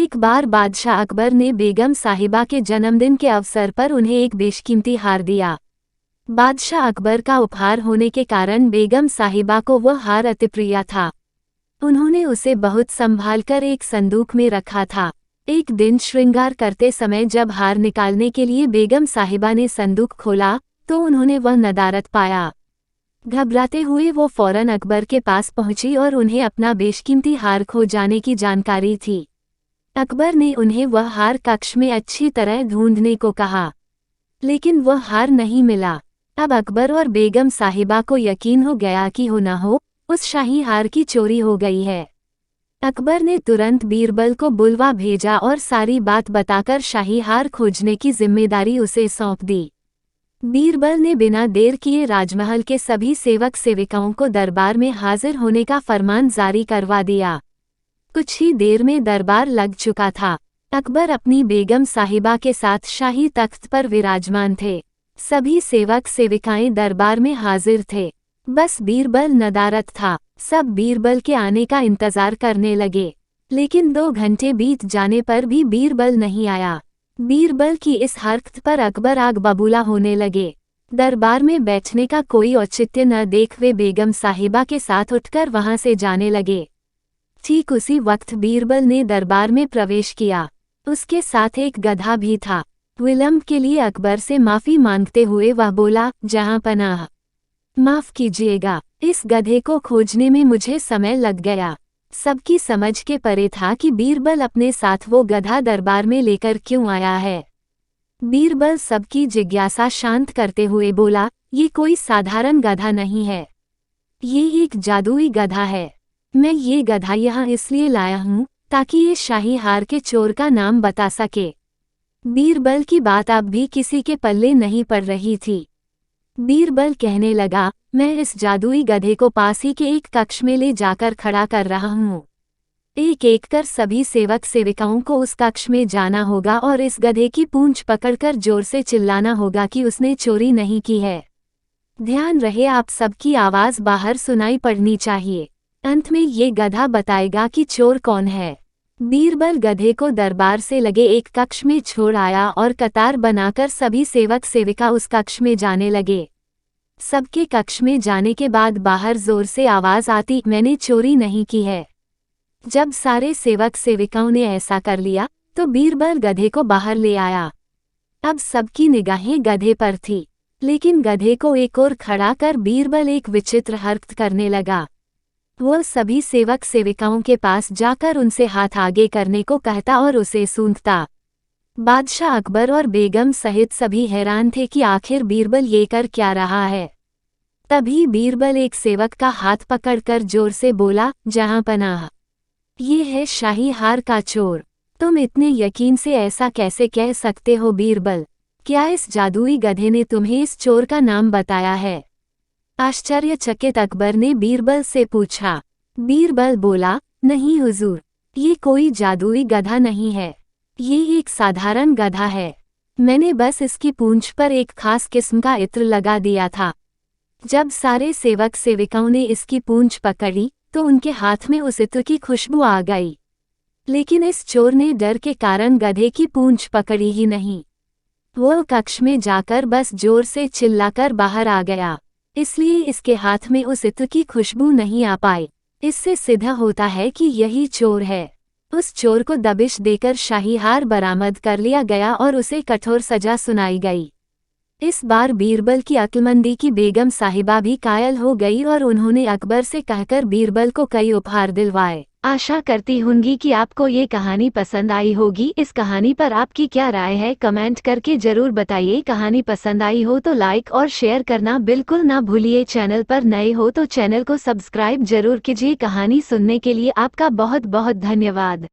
एक बार बादशाह अकबर ने बेगम साहिबा के जन्मदिन के अवसर पर उन्हें एक बेशकीमती हार दिया। बादशाह अकबर का उपहार होने के कारण बेगम साहिबा को वह हार अति प्रिय था। उन्होंने उसे बहुत संभालकर एक संदूक में रखा था। एक दिन श्रृंगार करते समय जब हार निकालने के लिए बेगम साहिबा ने संदूक खोला तो उन्होंने वह नदारत पाया। घबराते हुए वो फौरन अकबर के पास पहुंची और उन्हें अपना बेशकीमती हार खो जाने की जानकारी थी। अकबर ने उन्हें वह हार कक्ष में अच्छी तरह ढूंढने को कहा, लेकिन वह हार नहीं मिला। अब अकबर और बेगम साहिबा को यकीन हो गया कि हो न हो उस शाही हार की चोरी हो गई है। अकबर ने तुरंत बीरबल को बुलवा भेजा और सारी बात बताकर शाही हार खोजने की जिम्मेदारी उसे सौंप दी। बीरबल ने बिना देर किए राजमहल के सभी सेवक सेविकाओं को दरबार में हाजिर होने का फरमान जारी करवा दिया। कुछ ही देर में दरबार लग चुका था। अकबर अपनी बेगम साहिबा के साथ शाही तख्त पर विराजमान थे। सभी सेवक सेविकाएं दरबार में हाजिर थे। बस बीरबल नदारत था। सब बीरबल के आने का इंतजार करने लगे, लेकिन 2 घंटे बीत जाने पर भी बीरबल नहीं आया। बीरबल की इस हरकत पर अकबर आग बबूला होने लगे। दरबार में बैठने का कोई औचित्य न देख वे बेगम साहिबा के साथ उठकर वहां से जाने लगे। ठीक उसी वक्त बीरबल ने दरबार में प्रवेश किया। उसके साथ एक गधा भी था। विलंब के लिए अकबर से माफी मांगते हुए वह बोला, जहां पनाह, माफ कीजिएगा, इस गधे को खोजने में मुझे समय लग गया। सबकी समझ के परे था कि बीरबल अपने साथ वो गधा दरबार में लेकर क्यों आया है। बीरबल सबकी जिज्ञासा शांत करते हुए बोला, ये कोई साधारण गधा नहीं है, ये एक जादुई गधा है। मैं ये गधा यहाँ इसलिए लाया हूँ ताकि ये शाही हार के चोर का नाम बता सके। बीरबल की बात अब भी किसी के पल्ले नहीं पड़ रही थी। बीरबल कहने लगा, मैं इस जादुई गधे को पास ही के एक कक्ष में ले जाकर खड़ा कर रहा हूँ। एक एक कर सभी सेवक सेविकाओं को उस कक्ष में जाना होगा और इस गधे की पूंछ पकड़कर जोर से चिल्लाना होगा कि उसने चोरी नहीं की है। ध्यान रहे, आप सबकी आवाज बाहर सुनाई पड़नी चाहिए। अंत में ये गधा बताएगा कि चोर कौन है। बीरबल गधे को दरबार से लगे एक कक्ष में छोड़ आया और कतार बनाकर सभी सेवक सेविका उस कक्ष में जाने लगे। सबके कक्ष में जाने के बाद बाहर जोर से आवाज आती, मैंने चोरी नहीं की है। जब सारे सेवक सेविकाओं ने ऐसा कर लिया तो बीरबल गधे को बाहर ले आया। अब सबकी निगाहें गधे पर थी, लेकिन गधे को एक ओर खड़ा कर बीरबल एक विचित्र हरकत करने लगा। वह सभी सेवक सेविकाओं के पास जाकर उनसे हाथ आगे करने को कहता और उसे सूंघता। बादशाह अकबर और बेगम सहित सभी हैरान थे कि आखिर बीरबल ये कर क्या रहा है। तभी बीरबल एक सेवक का हाथ पकड़कर जोर से बोला, जहां पनाह, ये है शाही हार का चोर। तुम इतने यकीन से ऐसा कैसे कह सकते हो बीरबल? क्या इस जादुई गधे ने तुम्हें इस चोर का नाम बताया है? आश्चर्यचकित अकबर ने बीरबल से पूछा। बीरबल बोला, नहीं हुजूर, ये कोई जादुई गधा नहीं है, ये एक साधारण गधा है। मैंने बस इसकी पूंछ पर एक खास किस्म का इत्र लगा दिया था। जब सारे सेवक सेविकाओं ने इसकी पूंछ पकड़ी तो उनके हाथ में उस इत्र की खुशबू आ गई, लेकिन इस चोर ने डर के कारण गधे की पूंछ पकड़ी ही नहीं। वो कक्ष में जाकर बस जोर से चिल्लाकर बाहर आ गया, इसलिए इसके हाथ में उस इत्र की खुशबू नहीं आ पाई। इससे सिद्ध होता है कि यही चोर है। उस चोर को दबिश देकर शाही हार बरामद कर लिया गया और उसे कठोर सजा सुनाई गई। इस बार बीरबल की अक्लमंदी की बेगम साहिबा भी कायल हो गई और उन्होंने अकबर से कहकर बीरबल को कई उपहार दिलवाए। आशा करती हूँगी कि आपको ये कहानी पसंद आई होगी। इस कहानी पर आपकी क्या राय है कमेंट करके जरूर बताइए। कहानी पसंद आई हो तो लाइक और शेयर करना बिल्कुल ना भूलिए। चैनल पर नए हो तो चैनल को सब्सक्राइब जरूर कीजिए। कहानी सुनने के लिए आपका बहुत बहुत धन्यवाद।